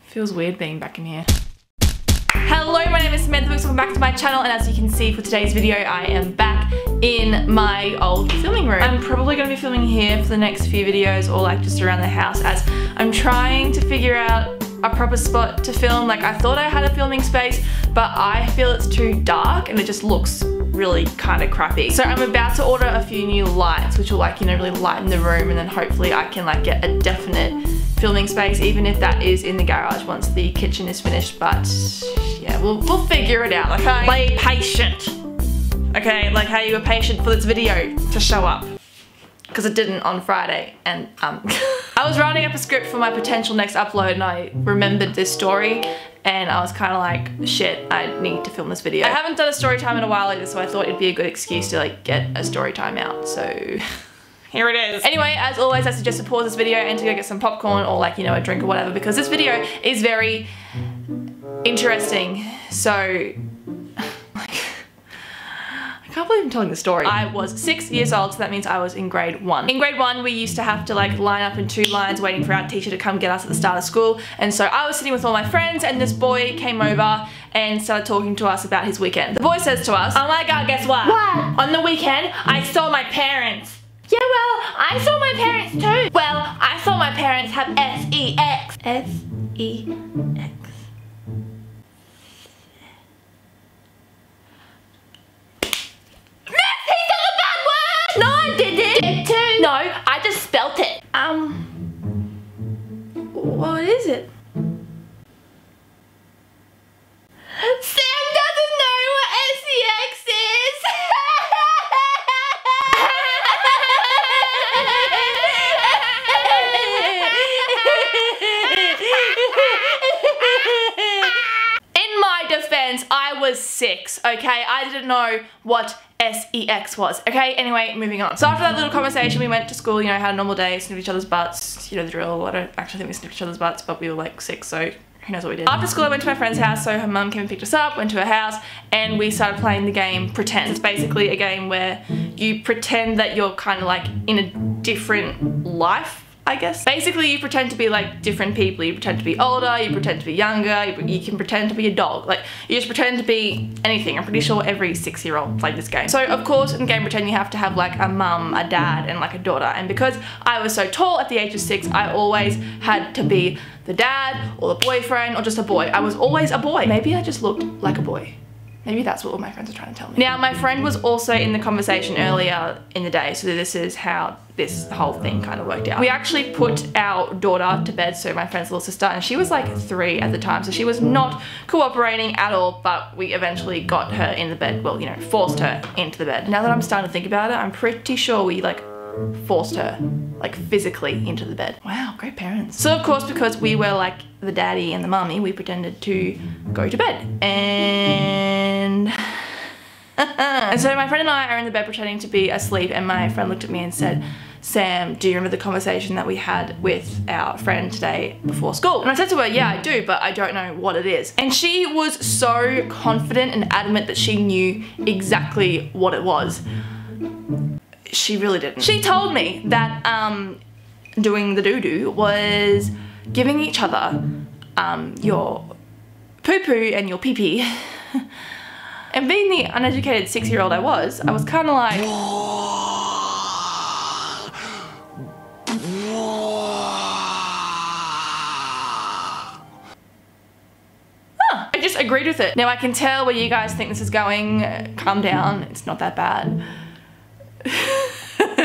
Feels weird being back in here. Hello, my name is Samantha Wicks, welcome back to my channel, and as you can see for today's video, I am back in my old filming room. I'm probably going to be filming here for the next few videos, or like just around the house, as I'm trying to figure out a proper spot to film. Like, I thought I had a filming space, but I feel it's too dark and it just looks really kind of crappy. So I'm about to order a few new lights, which will like, you know, really lighten the room, and then hopefully I can like get a definite filming space, even if that is in the garage once the kitchen is finished. But yeah, we'll figure it out. Okay, play patient. Okay, like how you were patient for this video to show up, because it didn't on Friday. And I was writing up a script for my potential next upload, and I remembered this story, and I was kind of like, shit, I need to film this video. I haven't done a story time in a while either, so I thought it'd be a good excuse to like get a story time out. So here it is. Anyway, as always, I suggest to pause this video and to go get some popcorn or like, you know, a drink or whatever, because this video is very interesting. So, like, I can't believe I'm telling the story. I was 6 years old, so that means I was in grade 1. In grade 1, we used to have to like line up in 2 lines waiting for our teacher to come get us at the start of school. And so I was sitting with all my friends, and this boy came over and started talking to us about his weekend. The boy says to us, "Oh my god, guess what? What? On the weekend, I saw my parents." "Yeah, well, I saw my parents too." "Well, I saw my parents have S-E-X. S-E-X. No, I didn't. Did too. No, I just spelt it. What is it? Sam doesn't know what SEX is. In my defense, I was 6, okay? I didn't know what SEX was. Okay, anyway, moving on. So after that little conversation, we went to school, you know, had a normal day, sniffed each other's butts, you know the drill. I don't actually think we sniffed each other's butts, but we were like 6, so who knows what we did. After school, I went to my friend's house, so her mum came and picked us up, went to her house, and we started playing the game Pretend. It's basically a game where you pretend that you're kind of like in a different life, I guess. Basically, you pretend to be like different people. You pretend to be older, you pretend to be younger, you can pretend to be a dog. Like, you just pretend to be anything. I'm pretty sure every 6-year-old played this game. So of course, in game Pretend, you have to have like a mum, a dad, and like a daughter. And because I was so tall at the age of 6, I always had to be the dad or the boyfriend or just a boy. I was always a boy. Maybe I just looked like a boy. Maybe that's what all my friends are trying to tell me. Now, my friend was also in the conversation earlier in the day, so this is how this whole thing kind of worked out. We actually put our daughter to bed, so my friend's little sister, and she was like 3 at the time, so she was not cooperating at all, but we eventually got her in the bed, well, you know, forced her into the bed. Now that I'm starting to think about it, I'm pretty sure we like forced her like physically into the bed. Wow, great parents. So of course, because we were like the daddy and the mummy, we pretended to go to bed, and and so my friend and I are in the bed pretending to be asleep, and my friend looked at me and said, "Sam, do you remember the conversation that we had with our friend today before school?" And I said to her, "Yeah, I do, but I don't know what it is." And she was so confident and adamant that she knew exactly what it was. She really didn't. She told me that doing the doo-doo was giving each other your poo-poo and your pee-pee. And being the uneducated 6-year-old I was kind of like, I just agreed with it. Now I can tell where you guys think this is going. Calm down, it's not that bad.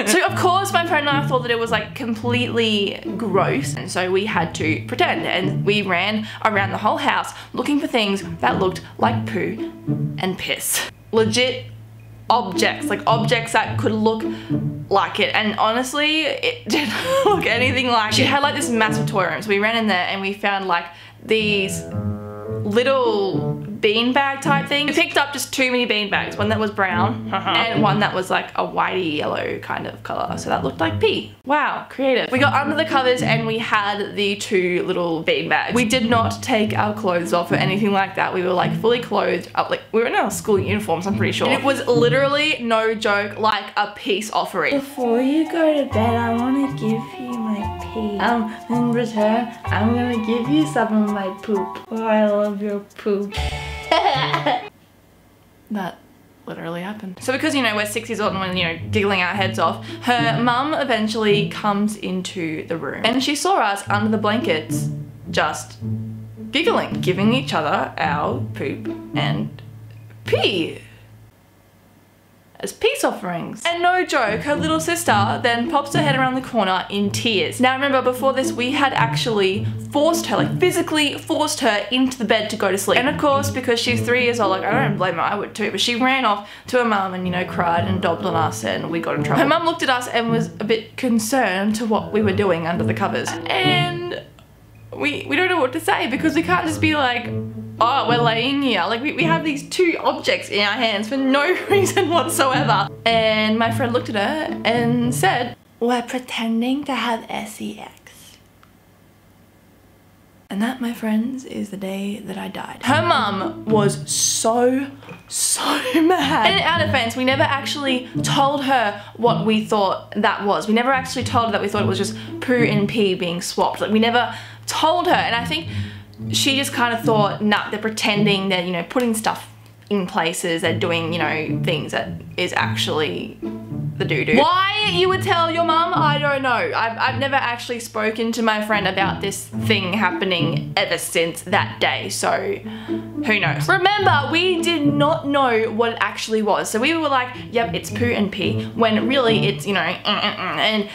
So of course my friend and I thought that it was like completely gross, and so we had to pretend, and we ran around the whole house looking for things that looked like poo and piss. Legit objects, like objects that could look like it, and honestly it didn't look anything like it. She had like this massive toy room, so we ran in there and we found like these little beanbag type thing. We picked up just 2 mini beanbags, one that was brown and one that was like a whitey yellow kind of color. So that looked like pee. Wow, creative. We got under the covers and we had the 2 little beanbags. We did not take our clothes off or anything like that. We were like fully clothed up, like we were in our school uniforms, I'm pretty sure. And it was literally, no joke, like a peace offering. Before you go to bed, I want to give you my pee. In return, I'm gonna give you some of my poop. Oh, I love your poop. That literally happened. So because, you know, we're 6 years old and we're, you know, giggling our heads off, her mum eventually comes into the room and she saw us under the blankets just giggling, giving each other our poop and pee as peace offerings. And no joke, her little sister then pops her head around the corner in tears. Now remember, before this we had actually forced her, like physically forced her into the bed to go to sleep. And of course, because she's 3 years old, like I don't blame her, I would too, but she ran off to her mum and, you know, cried and dobbed on us and we got in trouble. Her mum looked at us and was a bit concerned to what we were doing under the covers. And we don't know what to say because we can't just be like, oh, we're laying here. Like we have these 2 objects in our hands for no reason whatsoever. And my friend looked at her and said, we're pretending to have SEX. And that, my friends, is the day that I died. Her mum was so mad. And in our defense, we never actually told her what we thought that was. We never actually told her that we thought it was just poo and pee being swapped. Like we never told her. And I think she just kind of thought, nah, they're pretending, they're, you know, putting stuff in places, they're doing, you know, things that is actually the doo-doo. Why you would tell your mum, I don't know. I've never actually spoken to my friend about this thing happening ever since that day, so who knows. Remember, we did not know what it actually was. So we were like, yep, it's poo and pee, when really it's, you know, and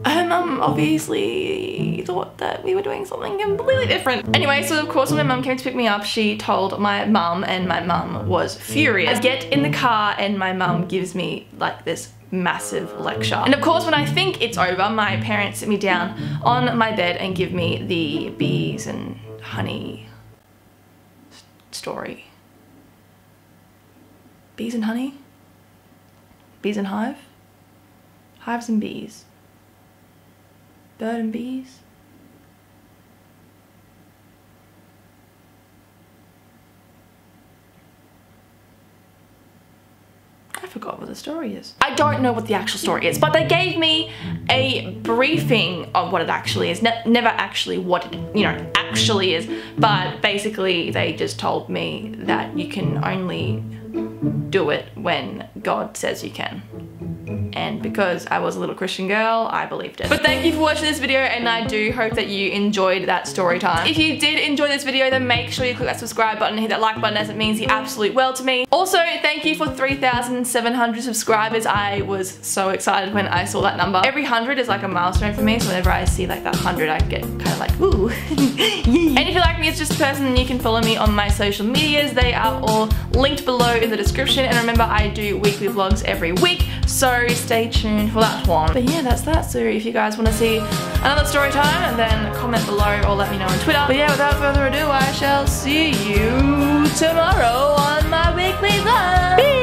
her mum obviously thought that we were doing something completely different. Anyway, so of course when my mum came to pick me up, she told my mum and my mum was furious. I get in the car and my mum gives me like this massive lecture. And of course when I think it's over, my parents sit me down on my bed and give me the bees and honey story. Bees and honey? Bees and hive? Hives and bees. Bird and bees. I forgot what the story is. I don't know what the actual story is, but they gave me a briefing of what it actually is. Never actually what it, you know, actually is, but basically they just told me that you can only do it when God says you can. And because I was a little Christian girl, I believed it. But thank you for watching this video, and I do hope that you enjoyed that story time. If you did enjoy this video, then make sure you click that subscribe button and hit that like button, as it means the absolute world to me. Also, thank you for 3,700 subscribers. I was so excited when I saw that number. Every 100 is like a milestone for me, so whenever I see like that 100, I get kind of like, ooh. And if you like me as just a person, then you can follow me on my social medias. They are all linked below in the description. And remember, I do weekly vlogs every week, so stay tuned for that one. But yeah, that's that. So if you guys want to see another story time, then comment below or let me know on Twitter. But yeah, without further ado, I shall see you tomorrow on my weekly vlog.